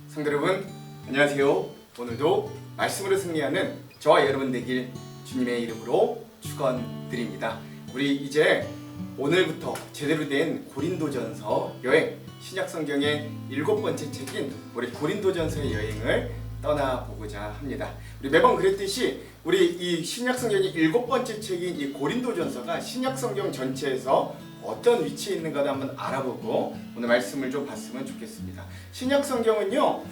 성도 여러분, 안녕하세요. 오늘도 말씀으로 승리하는 저와 여러분 되길 주님의 이름으로 축원드립니다. 우리 이제 오늘부터 제대로 된 고린도전서 여행, 신약성경의 7번째 책인 우리 고린도전서의 여행을 떠나보고자 합니다. 우리 매번 그랬듯이 우리 이 신약성경의 7번째 책인 이 고린도전서가 신약성경 전체에서 어떤 위치에 있는가를 한번 알아보고 오늘 말씀을 좀 봤으면 좋겠습니다. 신약성경은요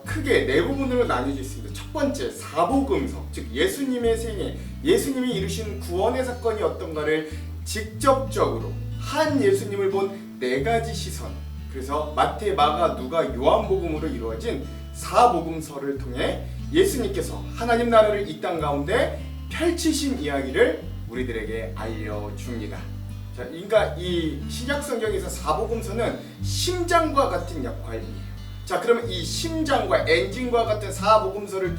크게 네 부분으로 나뉘어져 있습니다. 첫 번째 사복음서, 즉 예수님의 생애, 예수님이 이루신 구원의 사건이 어떤가를 직접적으로 한 예수님을 본 네 가지 시선, 그래서 마태, 마가, 누가, 요한복음으로 이루어진 사복음서를 통해 예수님께서 하나님 나라를 이 땅 가운데 펼치신 이야기를 우리들에게 알려줍니다. 자, 그러니까 이 신약성경에서 사복음서는 심장과 같은 역할이에요. 자, 그러면 이 심장과 엔진과 같은 사복음서를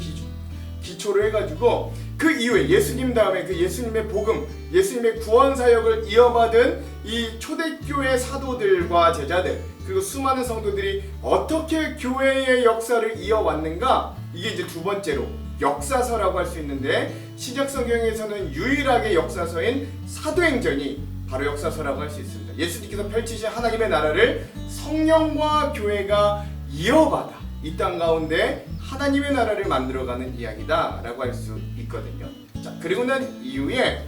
기초로 해가지고 그 이후에 예수님 다음에 그 예수님의 복음, 예수님의 구원 사역을 이어받은 이 초대교회 사도들과 제자들, 그리고 수많은 성도들이 어떻게 교회의 역사를 이어왔는가, 이게 이제 두 번째로 역사서라고 할 수 있는데, 신약성경에서는 유일하게 역사서인 사도행전이 바로 역사서라고 할 수 있습니다. 예수님께서 펼치신 하나님의 나라를 성령과 교회가 이어받아 이 땅 가운데 하나님의 나라를 만들어가는 이야기다라고 할 수 있거든요. 자, 그리고 난 이후에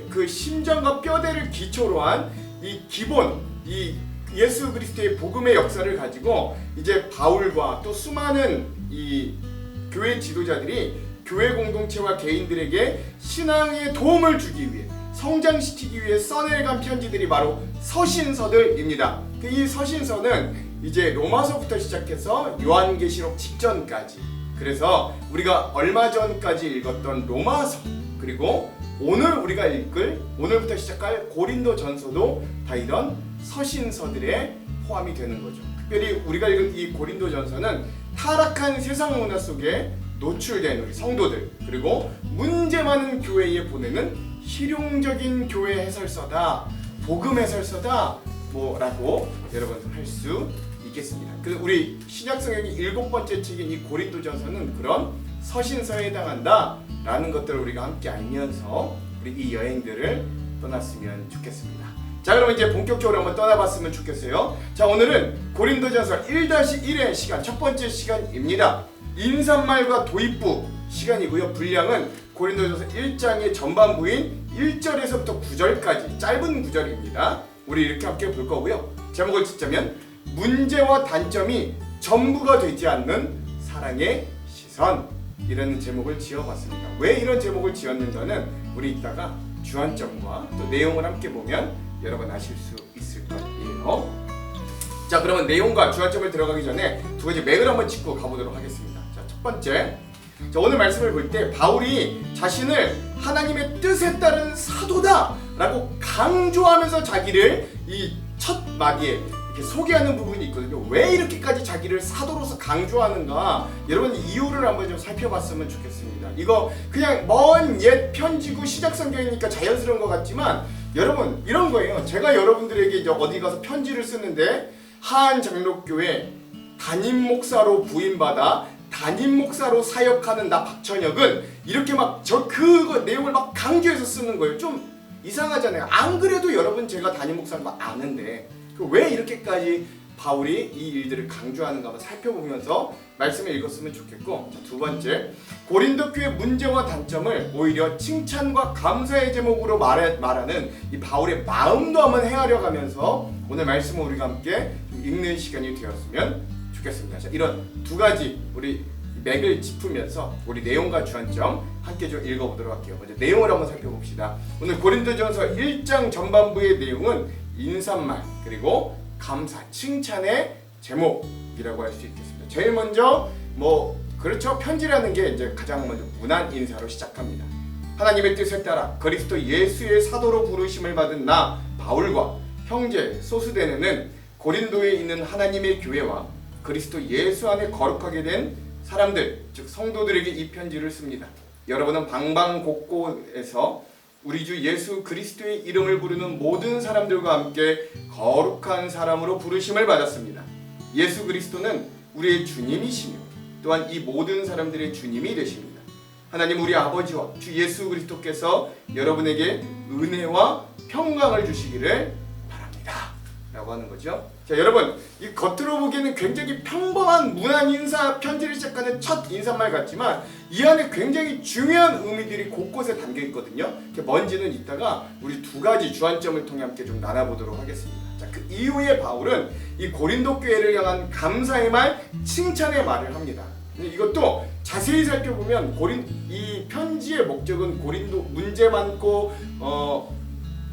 그 심장과 뼈대를 기초로 한 이 기본, 이 예수 그리스도의 복음의 역사를 가지고 이제 바울과 또 수많은 이 교회 지도자들이 교회 공동체와 개인들에게 신앙에 도움을 주기 위해, 성장시키기 위해 써내간 편지들이 바로 서신서들입니다. 이 서신서는 이제 로마서부터 시작해서 요한계시록 직전까지, 그래서 우리가 얼마 전까지 읽었던 로마서, 그리고 오늘 우리가 읽을, 오늘부터 시작할 고린도전서도 다 이런 서신서들에 포함이 되는 거죠. 특별히 우리가 읽은 이 고린도전서는 타락한 세상 문화 속에 노출된 우리 성도들, 그리고 문제 많은 교회에 보내는 실용적인 교회 해설서다, 복음 해설서다, 뭐라고 여러분 할 수 있겠습니다. 그 우리 신약성경의 7번째 책인 이 고린도전서는 그런 서신서에 해당한다라는 것들을 우리가 함께 알면서 우리 이 여행들을 떠났으면 좋겠습니다. 자, 그럼 이제 본격적으로 한번 떠나봤으면 좋겠어요. 자, 오늘은 고린도전서 1-1의 시간, 첫 번째 시간입니다. 인사말과 도입부 시간이고요. 분량은 고린도전서 1장의 전반부인 1절에서부터 9절까지 짧은 구절입니다. 우리 이렇게 함께 볼 거고요. 제목을 짓자면 문제와 단점이 전부가 되지 않는 사랑의 시선, 이라는 제목을 지어봤습니다. 왜 이런 제목을 지었는가는 우리 이따가 주안점과 또 내용을 함께 보면 여러분 아실 수 있을 거예요. 자, 그러면 내용과 주안점을 들어가기 전에 두 가지 맥을 한번 짚고 가보도록 하겠습니다. 자, 첫 번째, 자, 오늘 말씀을 볼 때 바울이 자신을 하나님의 뜻에 따른 사도다 라고 강조하면서 자기를 이 첫 마디에 이렇게 소개하는 부분이 있거든요. 왜 이렇게까지 자기를 사도로서 강조하는가, 여러분 이유를 한번 좀 살펴봤으면 좋겠습니다. 이거 그냥 먼 옛 편지고 신약성경이니까 자연스러운 것 같지만 여러분 이런 거예요. 제가 여러분들에게 이제 어디 가서 편지를 쓰는데 한 장로교회 담임 목사로 부임받아 담임 목사로 사역하는 나 박천혁은 이렇게 막 그거 내용을 막 강조해서 쓰는 거예요. 좀 이상하잖아요. 안 그래도 여러분 제가 담임 목사인 거 아는데 왜 이렇게까지 바울이 이 일들을 강조하는가 한번 살펴보면서 말씀을 읽었으면 좋겠고, 두 번째, 고린도 교회 문제와 단점을 오히려 칭찬과 감사의 제목으로 말하는 이 바울의 마음도 한번 헤아려 가면서 오늘 말씀을 우리가 함께 읽는 시간이 되었으면 좋겠습니다. 자, 이런 두 가지 우리 맥을 짚으면서 우리 내용과 주안점 함께 좀 읽어보도록 할게요. 먼저 내용을 한번 살펴봅시다. 오늘 고린도전서 1장 전반부의 내용은 인사말, 그리고 감사, 칭찬의 제목이라고 할 수 있겠습니다. 제일 먼저 그렇죠, 편지라는 게 이제 가장 먼저 문안 인사로 시작합니다. 하나님의 뜻에 따라 그리스도 예수의 사도로 부르심을 받은 나 바울과 형제 소스데네는 고린도에 있는 하나님의 교회와 그리스도 예수 안에 거룩하게 된 사람들, 즉 성도들에게 이 편지를 씁니다. 여러분은 방방곡곡에서 우리 주 예수 그리스도의 이름을 부르는 모든 사람들과 함께 거룩한 사람으로 부르심을 받았습니다. 예수 그리스도는 우리의 주님이시며 또한 이 모든 사람들의 주님이 되십니다. 하나님 우리 아버지와 주 예수 그리스도께서 여러분에게 은혜와 평강을 주시기를 바랍니다 라고 하는 거죠. 자, 여러분, 이 겉으로 보기에는 굉장히 평범한 무난 인사 편지를 시작하는 첫 인사말 같지만 이 안에 굉장히 중요한 의미들이 곳곳에 담겨 있거든요. 뭔지는 이따가 우리 두 가지 주안점을 통해 함께 좀 나눠보도록 하겠습니다. 자, 그 이후에 바울은 이 고린도 교회를 향한 감사의 말, 칭찬의 말을 합니다. 이것도 자세히 살펴보면 이 편지의 목적은 고린도 문제 많고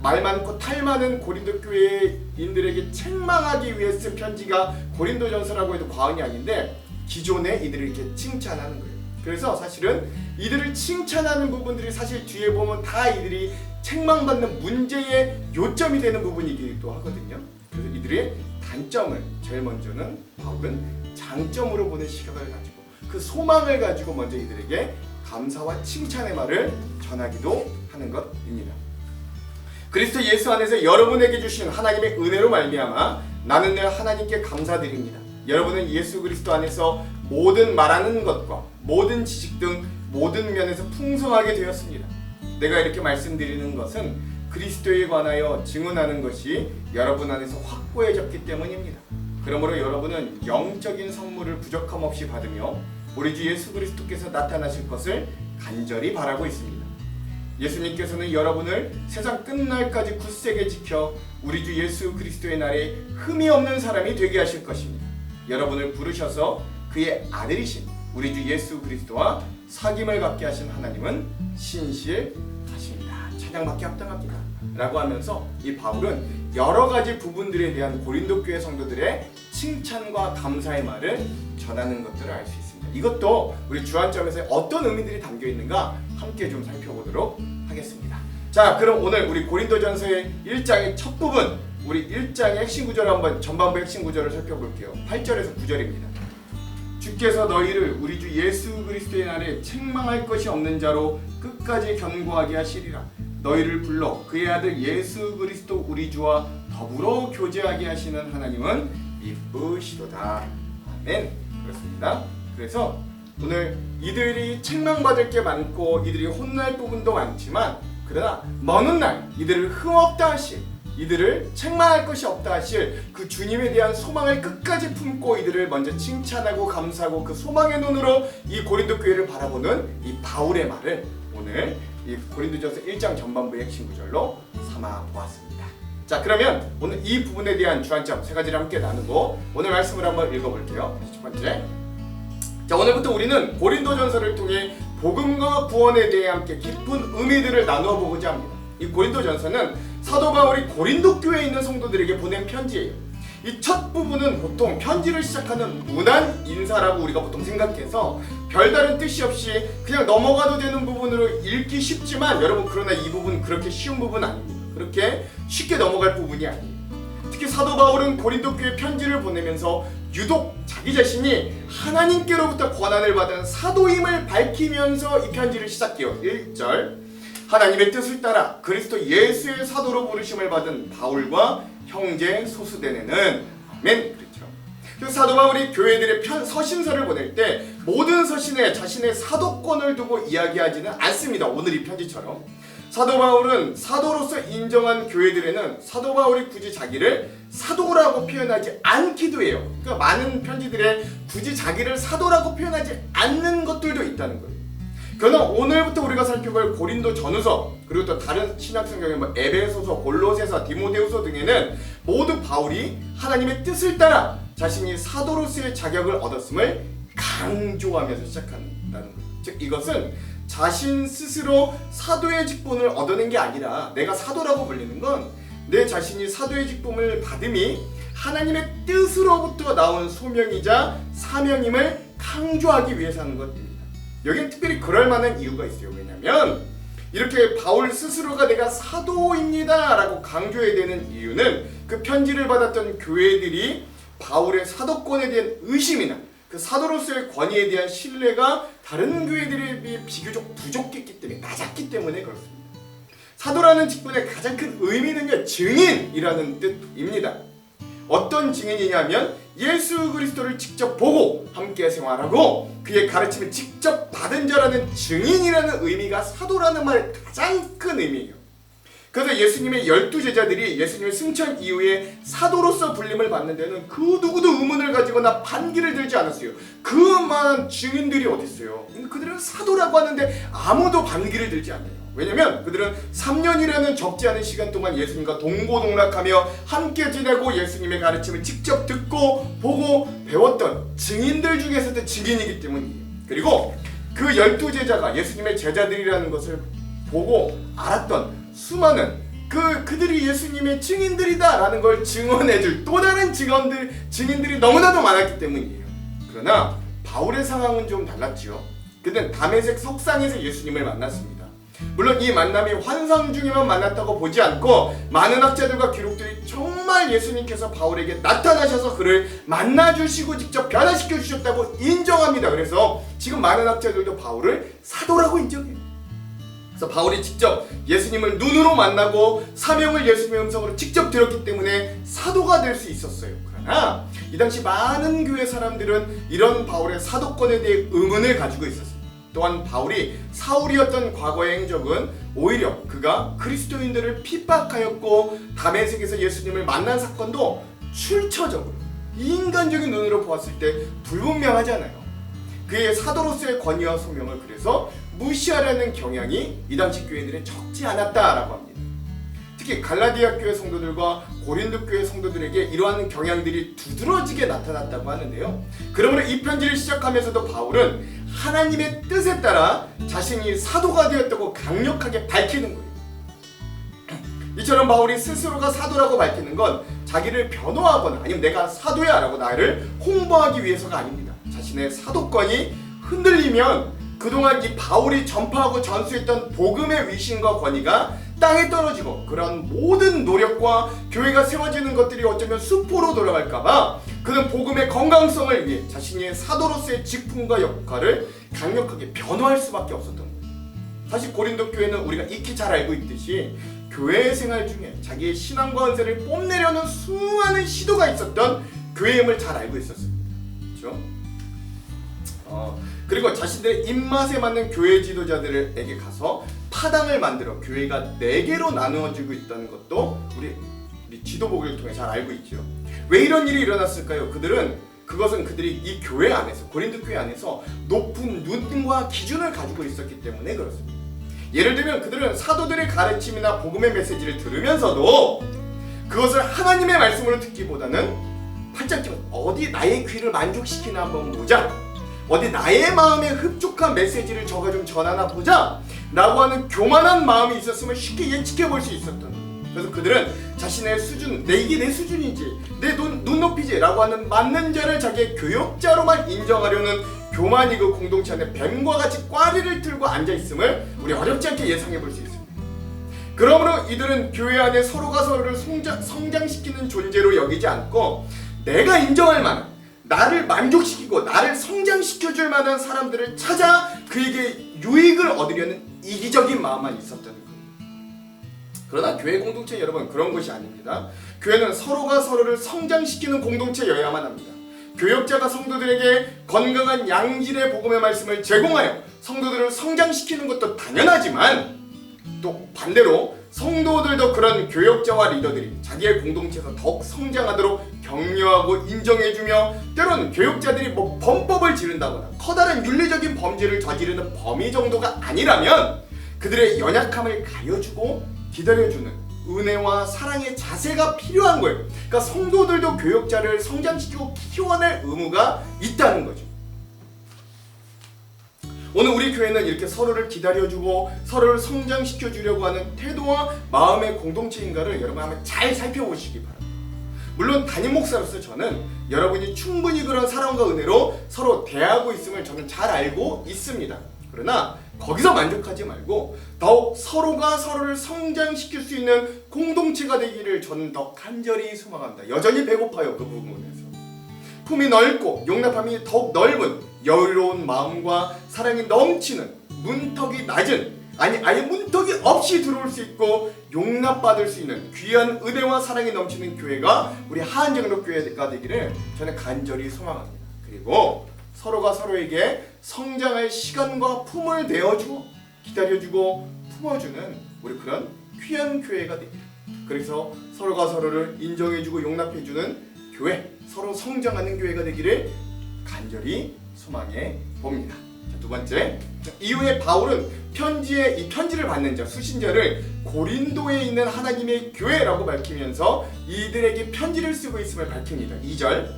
말 많고 탈 많은 고린도 교회인들에게 책망하기 위해 쓴 편지가 고린도전서라고 해도 과언이 아닌데 기존에 이들을 이렇게 칭찬하는 거예요. 그래서 사실은 이들을 칭찬하는 부분들이 사실 뒤에 보면 다 이들이 책망받는 문제의 요점이 되는 부분이기도 하거든요. 그래서 이들의 단점을 제일 먼저는 바울은 장점으로 보는 시각을 가지고 그 소망을 가지고 먼저 이들에게 감사와 칭찬의 말을 전하기도 하는 것입니다. 그리스도 예수 안에서 여러분에게 주신 하나님의 은혜로 말미암아 나는 늘 하나님께 감사드립니다. 여러분은 예수 그리스도 안에서 모든 말하는 것과 모든 지식 등 모든 면에서 풍성하게 되었습니다. 내가 이렇게 말씀드리는 것은 그리스도에 관하여 증언하는 것이 여러분 안에서 확고해졌기 때문입니다. 그러므로 여러분은 영적인 선물을 부족함 없이 받으며 우리 주 예수 그리스도께서 나타나실 것을 간절히 바라고 있습니다. 예수님께서는 여러분을 세상 끝날까지 굳세게 지켜 우리 주 예수 그리스도의 날에 흠이 없는 사람이 되게 하실 것입니다. 여러분을 부르셔서 그의 아들이신 우리 주 예수 그리스도와 사귐을 갖게 하신 하나님은 신실하십니다. 찬양받기 합당합니다 라고 하면서 이 바울은 여러 가지 부분들에 대한 고린도 교회 성도들의 칭찬과 감사의 말을 전하는 것들을 알 수 있습니다. 이것도 우리 주안점에서 어떤 의미들이 담겨 있는가 함께 좀 살펴보도록 하겠습니다. 자, 그럼 오늘 우리 고린도전서의 1장의 첫 부분, 우리 1장의 핵심 구절을 한번 전반부 핵심 구절을 살펴볼게요. 8절에서 9절입니다. 주께서 너희를 우리 주 예수 그리스도의 날에 책망할 것이 없는 자로 끝까지 견고하게 하시리라. 너희를 불러 그의 아들 예수 그리스도 우리 주와 더불어 교제하게 하시는 하나님은 이쁘시도다. 아멘. 그렇습니다. 그래서 오늘 이들이 책망받을 게 많고 이들이 혼날 부분도 많지만 그러나 먼 훗날 이들을 흠없다 하실, 이들을 책망할 것이 없다 하실 그 주님에 대한 소망을 끝까지 품고 이들을 먼저 칭찬하고 감사하고 그 소망의 눈으로 이 고린도 교회를 바라보는 이 바울의 말을 오늘 이 고린도전서 1장 전반부의 핵심 구절로 삼아 보았습니다. 자, 그러면 오늘 이 부분에 대한 주안점 세 가지를 함께 나누고 오늘 말씀을 한번 읽어볼게요. 첫 번째, 자, 오늘부터 우리는 고린도전서를 통해 복음과 구원에 대해 함께 깊은 의미들을 나누어 보고자 합니다. 이 고린도전서는 사도 바울이 고린도 교회에 있는 성도들에게 보낸 편지예요. 이 첫 부분은 보통 편지를 시작하는 무난 인사라고 우리가 보통 생각해서 별다른 뜻이 없이 그냥 넘어가도 되는 부분으로 읽기 쉽지만 여러분, 그러나 이 부분 그렇게 쉬운 부분 아닙니다. 그렇게 쉽게 넘어갈 부분이 아니에요. 특히 사도 바울은 고린도 교회 편지를 보내면서 유독 자기 자신이 하나님께로부터 권한을 받은 사도임을 밝히면서 이 편지를 시작해요. 1절, 하나님의 뜻을 따라 그리스도 예수의 사도로 부르심을 받은 바울과 형제 소수대네는 아멘. 그렇죠. 그래서 사도 바울이 교회들의 서신서를 보낼 때 모든 서신에 자신의 사도권을 두고 이야기하지는 않습니다. 오늘 이 편지처럼 사도 바울은 사도로서 인정한 교회들에는 사도 바울이 굳이 자기를 사도라고 표현하지 않기도 해요. 그러니까 많은 편지들에 굳이 자기를 사도라고 표현하지 않는 것들도 있다는 거예요. 그러나 오늘부터 우리가 살펴볼 고린도 전후서, 그리고 또 다른 신약 성경의 에베소서, 골로새서, 디모데후서 등에는 모두 바울이 하나님의 뜻을 따라 자신이 사도로서의 자격을 얻었음을 강조하면서 시작한다는 거예요. 즉 이것은 자신 스스로 사도의 직분을 얻어낸 게 아니라, 내가 사도라고 불리는 건 내 자신이 사도의 직분을 받음이 하나님의 뜻으로부터 나온 소명이자 사명임을 강조하기 위해서 하는 것입니다. 여기는 특별히 그럴 만한 이유가 있어요. 왜냐하면 이렇게 바울 스스로가 내가 사도입니다 라고 강조해야 되는 이유는 그 편지를 받았던 교회들이 바울의 사도권에 대한 의심이나 그 사도로서의 권위에 대한 신뢰가 다른 교회들에 비해 비교적 부족했기 때문에, 낮았기 때문에 그렇습니다. 사도라는 직분의 가장 큰 의미는요, 증인이라는 뜻입니다. 어떤 증인이냐면 예수 그리스도를 직접 보고 함께 생활하고 그의 가르침을 직접 받은 자라는 증인이라는 의미가 사도라는 말의 가장 큰 의미예요. 그래서 예수님의 12제자들이 예수님의 승천 이후에 사도로서 불림을 받는 데는 그 누구도 의문을 가지거나 반기를 들지 않았어요. 그 많은 증인들이 어디 있어요? 그들은 사도라고 하는데 아무도 반기를 들지 않아요. 왜냐면 그들은 3년이라는 적지 않은 시간 동안 예수님과 동고동락하며 함께 지내고 예수님의 가르침을 직접 듣고 보고 배웠던 증인들 중에서도 증인이기 때문이에요. 그리고 그 12제자가 예수님의 제자들이라는 것을 보고 알았던 수많은 그들이 예수님의 증인들이다라는 걸 증언해줄 또 다른 증인들이 너무나도 많았기 때문이에요. 그러나 바울의 상황은 좀 달랐지요. 그는 다메섹 석상에서 예수님을 만났습니다. 물론 이 만남이 환상 중에만 만났다고 보지 않고 많은 학자들과 기록들이 정말 예수님께서 바울에게 나타나셔서 그를 만나주시고 직접 변화시켜 주셨다고 인정합니다. 그래서 지금 많은 학자들도 바울을 사도라고 인정해요. 그래서 바울이 직접 예수님을 눈으로 만나고 사명을 예수님의 음성으로 직접 들었기 때문에 사도가 될 수 있었어요. 그러나 이 당시 많은 교회 사람들은 이런 바울의 사도권에 대해 의문을 가지고 있었습니다. 또한 바울이 사울이었던 과거의 행적은 오히려 그가 그리스도인들을 핍박하였고 다메섹에서 예수님을 만난 사건도 출처적으로 인간적인 눈으로 보았을 때 불분명하잖아요. 그의 사도로서의 권위와 소명을 그래서 무시하려는 경향이 이 당시 교회들에 적지 않았다라고 합니다. 특히 갈라디아 교회 성도들과 고린도 교회 성도들에게 이러한 경향들이 두드러지게 나타났다고 하는데요. 그러므로 이 편지를 시작하면서도 바울은 하나님의 뜻에 따라 자신이 사도가 되었다고 강력하게 밝히는 거예요. 이처럼 바울이 스스로가 사도라고 밝히는 건 자기를 변호하거나 아니면 내가 사도야 라고 나를 홍보하기 위해서가 아닙니다. 자신의 사도권이 흔들리면 그동안 이 바울이 전파하고 전수했던 복음의 위신과 권위가 땅에 떨어지고 그런 모든 노력과 교회가 세워지는 것들이 어쩌면 수포로 돌아갈까봐 그는 복음의 건강성을 위해 자신의 사도로서의 직분과 역할을 강력하게 변호할 수밖에 없었던 거예요. 사실 고린도 교회는 우리가 익히 잘 알고 있듯이 교회 생활 중에 자기의 신앙과 은사를 뽐내려는 수많은 시도가 있었던 교회임을 잘 알고 있었습니다. 그렇죠? 그리고 자신들의 입맛에 맞는 교회 지도자들에게 가서 파당을 만들어 교회가 4개로 나누어지고 있다는 것도 우리 지도복을 통해 잘 알고 있죠. 왜 이런 일이 일어났을까요? 그것은 그들이 이 교회 안에서 고린도 교회 안에서 높은 눈과 기준을 가지고 있었기 때문에 그렇습니다. 예를 들면 그들은 사도들의 가르침이나 복음의 메시지를 들으면서도 그것을 하나님의 말씀으로 듣기보다는 팔짱 끼고 어디 나의 귀를 만족시키나 한번 보자, 어디 나의 마음에 흡족한 메시지를 저가 좀 전하나 보자 라고 하는 교만한 마음이 있었으면 쉽게 예측해 볼 수 있었던 거예요. 그래서 그들은 자신의 수준, 이게 내 수준이지, 내 눈높이지 라고 하는 맞는 자를 자기의 교역자로만 인정하려는 교만이 그 공동체 안에 뱀과 같이 꽈리를 틀고 앉아있음을 우리 어렵지 않게 예상해 볼 수 있습니다. 그러므로 이들은 교회 안에 서로가 서로를 성장시키는 존재로 여기지 않고 내가 인정할 만한, 나를 만족시키고 나를 성장시켜줄 만한 사람들을 찾아 그에게 유익을 얻으려는 이기적인 마음만 있었다는 거예요. 그러나 교회 공동체 여러분 그런 것이 아닙니다. 교회는 서로가 서로를 성장시키는 공동체여야만 합니다. 교역자가 성도들에게 건강한 양질의 복음의 말씀을 제공하여 성도들을 성장시키는 것도 당연하지만 또 반대로 성도들도 그런 교역자와 리더들이 자기의 공동체에서 더욱 성장하도록 격려하고 인정해주며 때로는 교역자들이 범법을 지른다거나 커다란 윤리적인 범죄를 저지르는 범위 정도가 아니라면 그들의 연약함을 가려주고 기다려주는 은혜와 사랑의 자세가 필요한 거예요. 그러니까 성도들도 교역자를 성장시키고 키워낼 의무가 있다는 거죠. 오늘 우리 교회는 이렇게 서로를 기다려주고 서로를 성장시켜주려고 하는 태도와 마음의 공동체인가를 여러분 한번 잘 살펴보시기 바랍니다. 물론 담임 목사로서 저는 여러분이 충분히 그런 사랑과 은혜로 서로 대하고 있음을 저는 잘 알고 있습니다. 그러나 거기서 만족하지 말고 더욱 서로가 서로를 성장시킬 수 있는 공동체가 되기를 저는 더 간절히 소망합니다. 여전히 배고파요. 그 부분에서. 품이 넓고 용납함이 더욱 넓은 여유로운 마음과 사랑이 넘치는 문턱이 낮은 아니 아예 문턱이 없이 들어올 수 있고 용납받을 수 있는 귀한 은혜와 사랑이 넘치는 교회가 우리 하안장로교회가 되기를 저는 간절히 소망합니다. 그리고 서로가 서로에게 성장할 시간과 품을 내어주고 기다려주고 품어주는 우리 그런 귀한 교회가 되기를, 그래서 서로가 서로를 인정해주고 용납해주는 교회, 서로 성장하는 교회가 되기를 간절히 소망해 봅니다. 자, 두 번째, 이후에 바울은 이 편지를 받는 자, 수신자를 고린도에 있는 하나님의 교회라고 밝히면서 이들에게 편지를 쓰고 있음을 밝힙니다. 2절,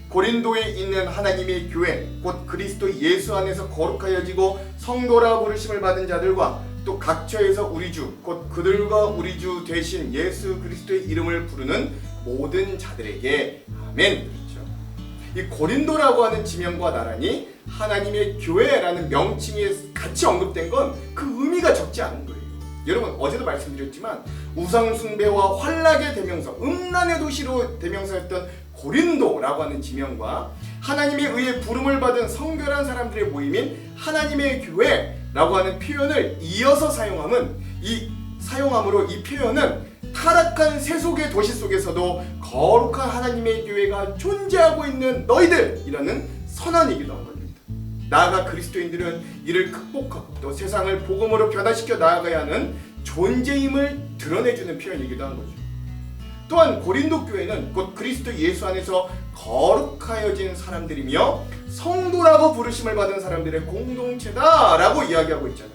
고린도에 있는 하나님의 교회 곧 그리스도 예수 안에서 거룩하여지고 성도라 부르심을 받은 자들과 또 각처에서 우리 주 곧 그들과 우리 주 되신 예수 그리스도의 이름을 부르는 모든 자들에게 아멘. 그렇죠. 이 고린도라고 하는 지명과 나란히 하나님의 교회라는 명칭이 같이 언급된 건 그 의미가 적지 않은 거예요. 여러분 어제도 말씀드렸지만 우상 숭배와 환락의 대명사, 음란의 도시로 대명사였던 고린도라고 하는 지명과 하나님에 의해 부름을 받은 성결한 사람들의 모임인 하나님의 교회라고 하는 표현을 이어서 사용함으로 이 표현은 타락한 세속의 도시 속에서도 거룩한 하나님의 교회가 존재하고 있는 너희들이라는 선언이기도 한 겁니다. 나아가 그리스도인들은 이를 극복하고 또 세상을 복음으로 변화시켜 나아가야 하는 존재임을 드러내주는 표현이기도 한 거죠. 또한 고린도 교회는 곧 그리스도 예수 안에서 거룩하여진 사람들이며 성도라고 부르심을 받은 사람들의 공동체다라고 이야기하고 있잖아요.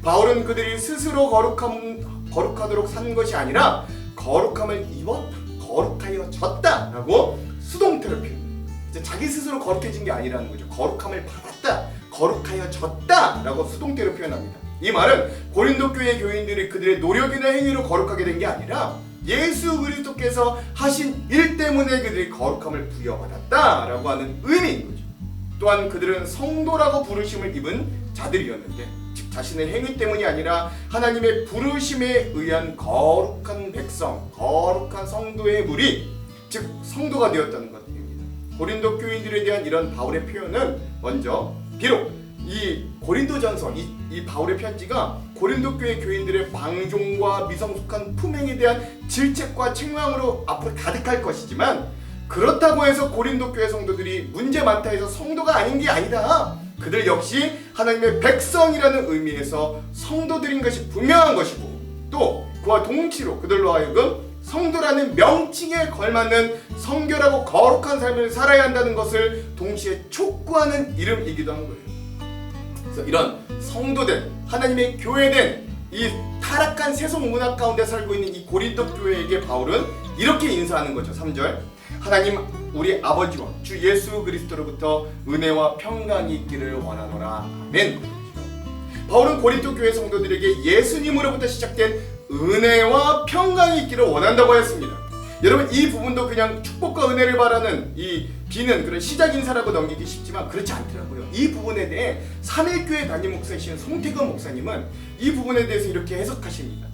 바울은 그들이 스스로 거룩하도록 산 것이 아니라 거룩함을 입었다, 거룩하여졌다라고 수동태로 표현해요. 자기 스스로 거룩해진 게 아니라는 거죠. 거룩함을 받았다, 거룩하여졌다라고 수동태로 표현합니다. 이 말은 고린도 교회 교인들이 그들의 노력이나 행위로 거룩하게 된 게 아니라 예수 그리스도께서 하신 일 때문에 그들이 거룩함을 부여받았다라고 하는 의미인 거죠. 또한 그들은 성도라고 부르심을 입은 자들이었는데, 즉 자신의 행위 때문이 아니라 하나님의 부르심에 의한 거룩한 백성, 거룩한 성도의 무리, 즉 성도가 되었다는 것입니다. 고린도 교인들에 대한 이런 바울의 표현은 먼저 비록 이 고린도전서, 이 바울의 편지가 고린도 교회 교인들의 방종과 미성숙한 품행에 대한 질책과 책망으로 앞으로 가득할 것이지만, 그렇다고 해서 고린도 교회 성도들이 문제 많다 해서 성도가 아닌 게 아니다. 그들 역시 하나님의 백성이라는 의미에서 성도들인 것이 분명한 것이고, 또 그와 동치로 그들로 하여금 성도라는 명칭에 걸맞는 성결하고 거룩한 삶을 살아야 한다는 것을 동시에 촉구하는 이름이기도 한 거예요. 그래서 이런 성도된, 하나님의 교회된 이 타락한 세속 문화 가운데 살고 있는 이 고린도 교회에게 바울은 이렇게 인사하는 거죠. 3절, 하나님 우리 아버지와 주 예수 그리스도로부터 은혜와 평강이 있기를 원하노라. 아멘. 바울은 고린도 교회 성도들에게 예수님으로부터 시작된 은혜와 평강이 있기를 원한다고 했습니다. 여러분 이 부분도 그냥 축복과 은혜를 바라는 이 비는 그런 시작 인사라고 넘기기 쉽지만 그렇지 않더라고요. 이 부분에 대해 삼일교회 담임 목사이신 송태근 목사님은 이 부분에 대해서 이렇게 해석하십니다.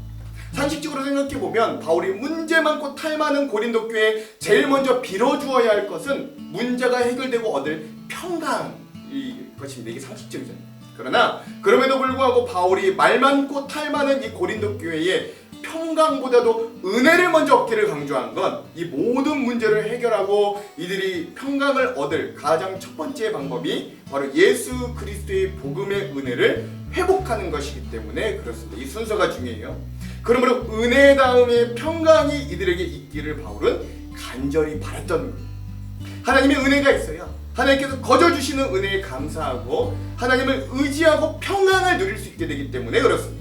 상식적으로 생각해보면 바울이 문제 많고 탈 많은 고린도 교회에 제일 먼저 빌어주어야 할 것은 문제가 해결되고 얻을 평강이 것입니다. 이게 상식적이잖아요. 그러나 그럼에도 불구하고 바울이 말 많고 탈 많은 이 고린도 교회에 평강보다도 은혜를 먼저 얻기를 강조한 건 이 모든 문제를 해결하고 이들이 평강을 얻을 가장 첫 번째 방법이 바로 예수 그리스도의 복음의 은혜를 회복하는 것이기 때문에 그렇습니다. 이 순서가 중요해요. 그러므로 은혜 다음에 평강이 이들에게 있기를 바울은 간절히 바랐던 거예요. 하나님의 은혜가 있어야 하나님께서 거저주시는 은혜에 감사하고 하나님을 의지하고 평강을 누릴 수 있게 되기 때문에 그렇습니다.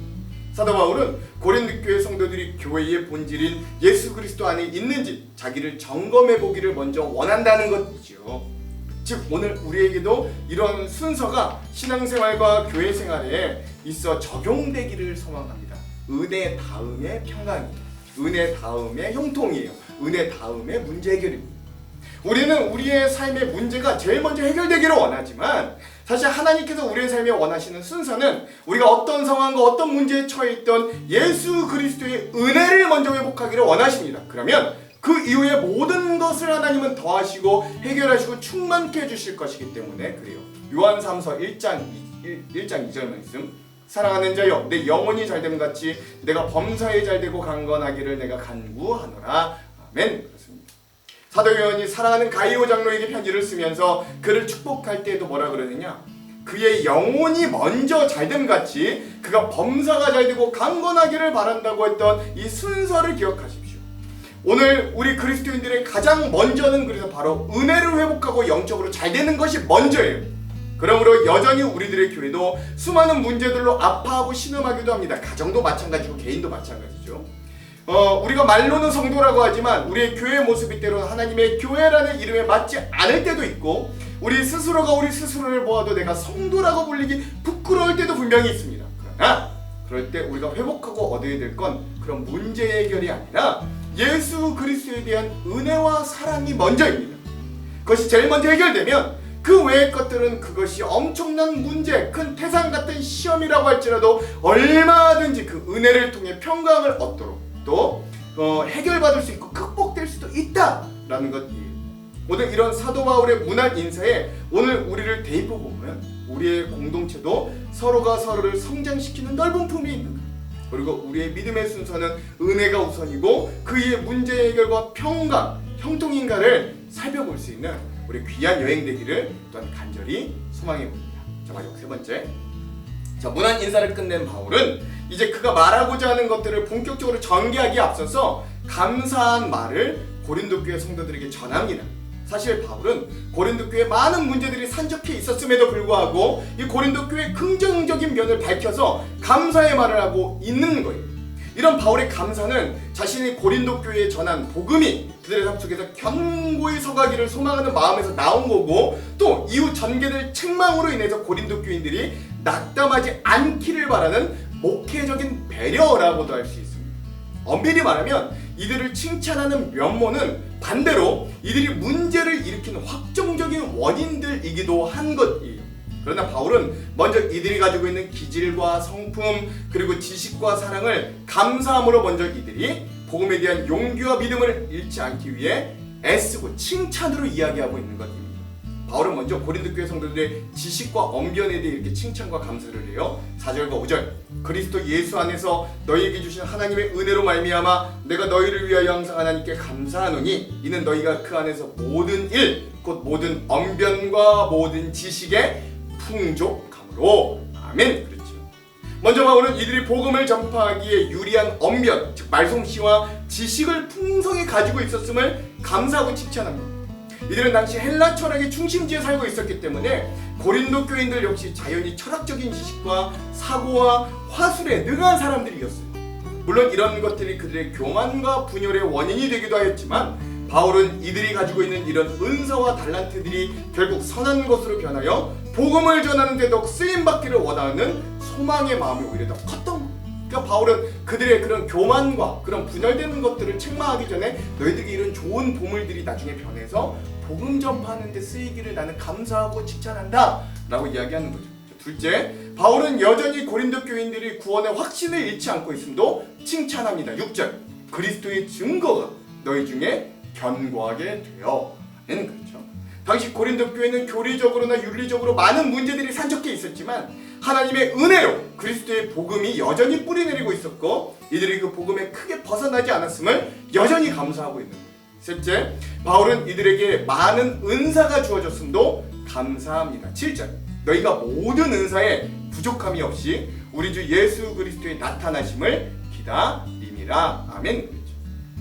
사도 바울은 고린도 교회 성도들이 교회의 본질인 예수 그리스도 안에 있는지 자기를 점검해 보기를 먼저 원한다는 것이죠. 즉 오늘 우리에게도 이런 순서가 신앙생활과 교회 생활에 있어 적용되기를 소망합니다. 은혜 다음에 평강이에요. 은혜 다음에 형통이에요. 은혜 다음에 문제 해결입니다. 우리는 우리의 삶의 문제가 제일 먼저 해결되기를 원하지만 사실 하나님께서 우리의 삶에 원하시는 순서는 우리가 어떤 상황과 어떤 문제에 처해 있던 예수 그리스도의 은혜를 먼저 회복하기를 원하십니다. 그러면 그 이후에 모든 것을 하나님은 더하시고 해결하시고 충만케 해주실 것이기 때문에 그래요. 요한 3서 1장 2절 말씀 사랑하는 자여, 내 영혼이 잘됨 같이 내가 범사에 잘되고 강건하기를 내가 간구하노라. 아멘. 그렇습니다. 사도 요한이 사랑하는 가이오 장로에게 편지를 쓰면서 그를 축복할 때에도 뭐라 그러느냐, 그의 영혼이 먼저 잘됨 같이 그가 범사가 잘되고 강건하기를 바란다고 했던 이 순서를 기억하십시오. 오늘 우리 그리스도인들의 가장 먼저는 그래서 바로 은혜를 회복하고 영적으로 잘되는 것이 먼저예요. 그러므로 여전히 우리들의 교회도 수많은 문제들로 아파하고 신음하기도 합니다. 가정도 마찬가지고 개인도 마찬가지죠. 우리가 말로는 성도라고 하지만 우리의 교회 모습이 때로는 하나님의 교회라는 이름에 맞지 않을 때도 있고, 우리 스스로가 우리 스스로를 보아도 내가 성도라고 불리기 부끄러울 때도 분명히 있습니다. 그러나 그럴 때 우리가 회복하고 얻어야 될 건 그런 문제 해결이 아니라 예수 그리스도에 대한 은혜와 사랑이 먼저입니다. 그것이 제일 먼저 해결되면 그 외의 것들은 그것이 엄청난 문제, 큰 태산 같은 시험이라고 할지라도 얼마든지 그 은혜를 통해 평강을 얻도록 또 해결받을 수 있고 극복될 수도 있다라는 것이에요. 오늘 이런 사도 바울의 문안 인사에 오늘 우리를 대입해 보면 우리의 공동체도 서로가 서로를 성장시키는 넓은 품이 있는 거예요. 그리고 우리의 믿음의 순서는 은혜가 우선이고 그의 문제 해결과 평강, 형통인가를 살펴볼 수 있는 우리 귀한 여행 되기를 또한 간절히 소망해 봅니다. 자, 마지막 세 번째. 자, 문안 인사를 끝낸 바울은 이제 그가 말하고자 하는 것들을 본격적으로 전개하기에 앞서서 감사한 말을 고린도 교회 성도들에게 전합니다. 사실 바울은 고린도 교회에 많은 문제들이 산적해 있었음에도 불구하고 이 고린도 교회의 긍정적인 면을 밝혀서 감사의 말을 하고 있는 거예요. 이런 바울의 감사는 자신이 고린도 교회에 전한 복음이 그들의 삶 속에서 견고히 서가기를 소망하는 마음에서 나온 거고, 또 이후 전개될 책망으로 인해서 고린도 교인들이 낙담하지 않기를 바라는 목회적인 배려라고도 할 수 있습니다. 엄밀히 말하면 이들을 칭찬하는 면모는 반대로 이들이 문제를 일으키는 확정적인 원인들이기도 한 것이에요. 그러나 바울은 먼저 이들이 가지고 있는 기질과 성품 그리고 지식과 사랑을 감사함으로 먼저 이들이 복음에 대한 용기와 믿음을 잃지 않기 위해 애쓰고 칭찬으로 이야기하고 있는 것입니다. 바울은 먼저 고린도 교회 성도들의 지식과 언변에 대해 이렇게 칭찬과 감사를 해요. 4절과 5절. 그리스도 예수 안에서 너희에게 주신 하나님의 은혜로 말미암아 내가 너희를 위하여 항상 하나님께 감사하노니 이는 너희가 그 안에서 모든 일 곧 모든 언변과 모든 지식에 풍족함으로. 아멘. 그렇죠. 먼저 바울은 이들이 복음을 전파하기에 유리한 언변, 즉 말솜씨와 지식을 풍성히 가지고 있었음을 감사하고 칭찬합니다. 이들은 당시 헬라 철학의 중심지에 살고 있었기 때문에 고린도 교인들 역시 자연히 철학적인 지식과 사고와 화술에 능한 사람들이었어요. 물론 이런 것들이 그들의 교만과 분열의 원인이 되기도 하였지만 바울은 이들이 가지고 있는 이런 은사와 달란트들이 결국 선한 것으로 변하여 복음을 전하는 데 더 쓰임받기를 원하는 소망의 마음이 오히려 더 컸던 거예요. 그러니까 바울은 그들의 그런 교만과 그런 분열되는 것들을 책망하기 전에 너희들에게 이런 좋은 보물들이 나중에 변해서 복음 전파하는 데 쓰이기를 나는 감사하고 칭찬한다 라고 이야기하는 거죠. 둘째, 바울은 여전히 고린도 교인들이 구원의 확신을 잃지 않고 있음도 칭찬합니다. 6절. 그리스도의 증거가 너희 중에 견고하게 되어. 그렇죠. 당시 고린도 교회는 교리적으로나 윤리적으로 많은 문제들이 산적해 있었지만 하나님의 은혜로 그리스도의 복음이 여전히 뿌리내리고 있었고 이들이 그 복음에 크게 벗어나지 않았음을 여전히 감사하고 있는 거예요. 셋째, 바울은 이들에게 많은 은사가 주어졌음도 감사합니다. 7절. 너희가 모든 은사에 부족함이 없이 우리 주 예수 그리스도의 나타나심을 기다림이라. 아멘.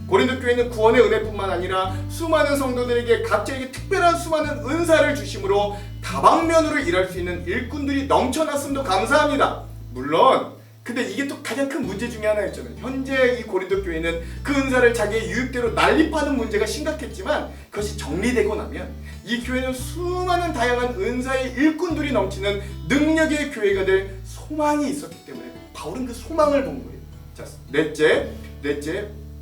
고린도 교회는 구원의 은혜뿐만 아니라 수많은 성도들에게 각자에게 특별한 수많은 은사를 주심으로 다방면으로 일할 수 있는 일꾼들이 넘쳐났음도 감사합니다. 물론 근데 이게 또 가장 큰 문제 중에 하나였잖아요. 현재 이 고린도 교회는 그 은사를 자기의 유익대로 난립하는 문제가 심각했지만 그것이 정리되고 나면 이 교회는 수많은 다양한 은사의 일꾼들이 넘치는 능력의 교회가 될 소망이 있었기 때문에 바울은 그 소망을 본 거예요. 자, 넷째,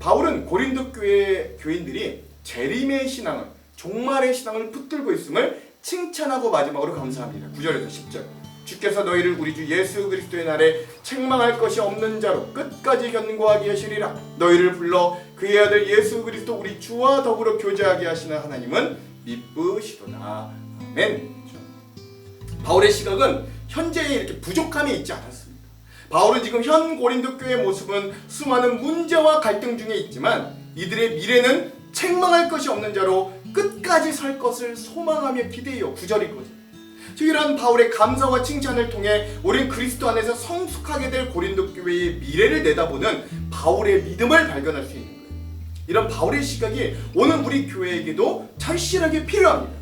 바울은 고린도 교회 교인들이 재림의 신앙을, 종말의 신앙을 붙들고 있음을 칭찬하고 마지막으로 감사합니다. 9절에서 10절. 주께서 너희를 우리 주 예수 그리스도의 날에 책망할 것이 없는 자로 끝까지 견고하게 하시리라. 너희를 불러 그의 아들 예수 그리스도 우리 주와 더불어 교제하게 하시는 하나님은 미쁘시도다. 아멘. 바울의 시각은 현재에 이렇게 부족함이 있지 않았습니다. 바울은 지금 현 고린도 교회의 모습은 수많은 문제와 갈등 중에 있지만 이들의 미래는 책망할 것이 없는 자로 끝까지 살 것을 소망하며 기대해요. 9절이거든요. 이러한 바울의 감사와 칭찬을 통해 우린 그리스도 안에서 성숙하게 될 고린도 교회의 미래를 내다보는 바울의 믿음을 발견할 수 있는 거예요. 이런 바울의 시각이 오늘 우리 교회에게도 절실하게 필요합니다.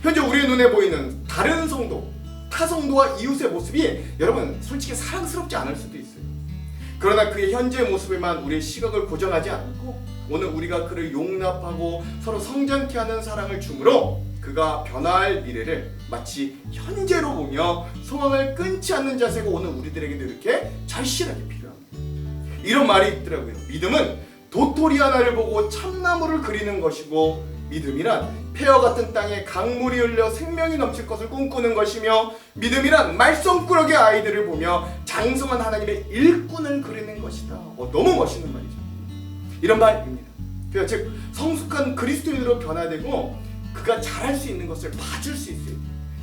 현재 우리의 눈에 보이는 다른 성도, 타 성도와 이웃의 모습이 여러분 솔직히 사랑스럽지 않을 수도 있어요. 그러나 그의 현재의 모습에만 우리의 시각을 고정하지 않고 오늘 우리가 그를 용납하고 서로 성장케 하는 사랑을 주므로 그가 변화할 미래를 마치 현재로 보며 소망을 끊지 않는 자세가 오늘 우리들에게도 이렇게 절실하게 필요합니다. 이런 말이 있더라고요. 믿음은 도토리 하나를 보고 참나무를 그리는 것이고 믿음이란 폐허 같은 땅에 강물이 흘려 생명이 넘칠 것을 꿈꾸는 것이며 믿음이란 말썽꾸러기 아이들을 보며 장성한 하나님의 일꾼을 그리는 것이다. 너무 멋있는 말이죠. 이런 말입니다. 즉 성숙한 그리스도인으로 변화되고 그가 잘할 수 있는 것을 봐줄 수 있어야 돼요.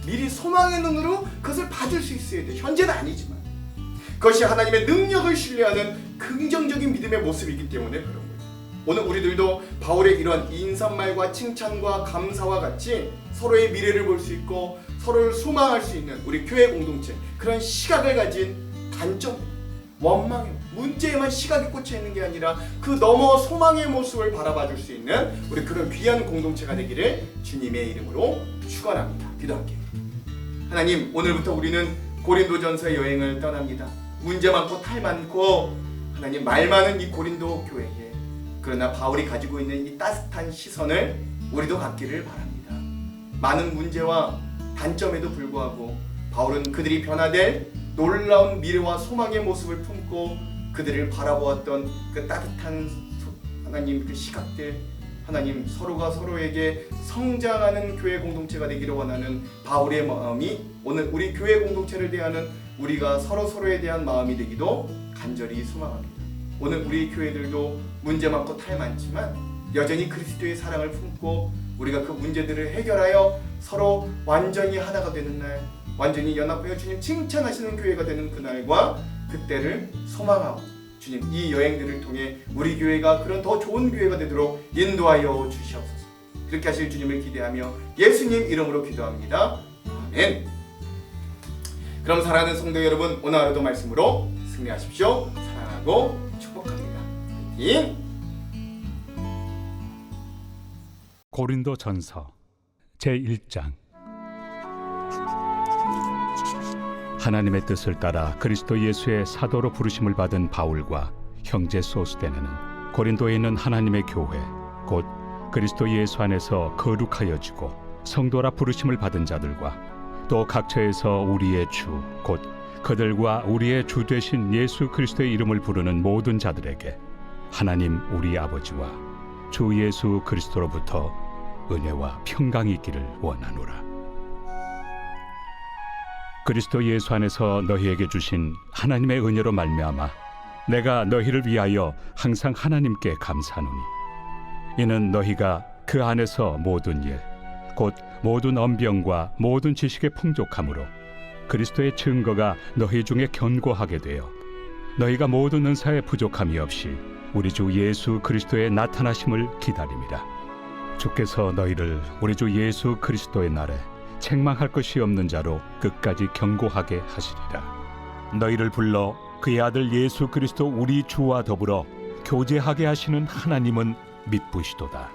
미리 소망의 눈으로 그것을 봐줄 수 있어야 돼요. 현재는 아니지만 그것이 하나님의 능력을 신뢰하는 긍정적인 믿음의 모습이기 때문에 그런 거예요. 오늘 우리들도 바울의 이러한 인사말과 칭찬과 감사와 같이 서로의 미래를 볼 수 있고 서로를 소망할 수 있는 우리 교회 공동체, 그런 시각을 가진 단점, 원망의 문제에만 시각이 꽂혀 있는 게 아니라 그 너머 소망의 모습을 바라봐 줄 수 있는 우리 그런 귀한 공동체가 되기를 주님의 이름으로 축원합니다. 기도할게요. 하나님, 오늘부터 우리는 고린도전서 여행을 떠납니다. 문제 많고 탈 많고 하나님 말 많은 이 고린도 교회에 그러나 바울이 가지고 있는 이 따뜻한 시선을 우리도 갖기를 바랍니다. 많은 문제와 단점에도 불구하고 바울은 그들이 변화될 놀라운 미래와 소망의 모습을 품고 그들을 바라보았던 그 따뜻한 하나님 그 시각들, 하나님 서로가 서로에게 성장하는 교회 공동체가 되기를 원하는 바울의 마음이 오늘 우리 교회 공동체를 대하는 우리가 서로에 대한 마음이 되기도 간절히 소망합니다. 오늘 우리 교회들도 문제 많고 탈 많지만 여전히 그리스도의 사랑을 품고 우리가 그 문제들을 해결하여 서로 완전히 하나가 되는 날, 완전히 연합하여 주님 칭찬하시는 교회가 되는 그날과 그때를 소망하고 주님 이 여행들을 통해 우리 교회가 그런 더 좋은 교회가 되도록 인도하여 주시옵소서. 그렇게 하실 주님을 기대하며 예수님 이름으로 기도합니다. 아멘. 그럼 사랑하는 성도 여러분, 오늘 하루도 말씀으로 승리하십시오. 사랑하고 축복합니다. 화이팅! 고린도전서 제1장. 하나님의 뜻을 따라 그리스도 예수의 사도로 부르심을 받은 바울과 형제 소스데네는 고린도에 있는 하나님의 교회 곧 그리스도 예수 안에서 거룩하여지고 성도라 부르심을 받은 자들과 또 각처에서 우리의 주 곧 그들과 우리의 주 되신 예수 그리스도의 이름을 부르는 모든 자들에게 하나님 우리 아버지와 주 예수 그리스도로부터 은혜와 평강이 있기를 원하노라. 그리스도 예수 안에서 너희에게 주신 하나님의 은혜로 말미암아 내가 너희를 위하여 항상 하나님께 감사하노니 이는 너희가 그 안에서 모든 일 곧 모든 언병과 모든 지식의 풍족함으로 그리스도의 증거가 너희 중에 견고하게 되어 너희가 모든 은사에 부족함이 없이 우리 주 예수 그리스도의 나타나심을 기다림이라. 주께서 너희를 우리 주 예수 그리스도의 날에 책망할 것이 없는 자로 끝까지 견고하게 하시리라. 너희를 불러 그의 아들 예수 그리스도 우리 주와 더불어 교제하게 하시는 하나님은 믿부시도다.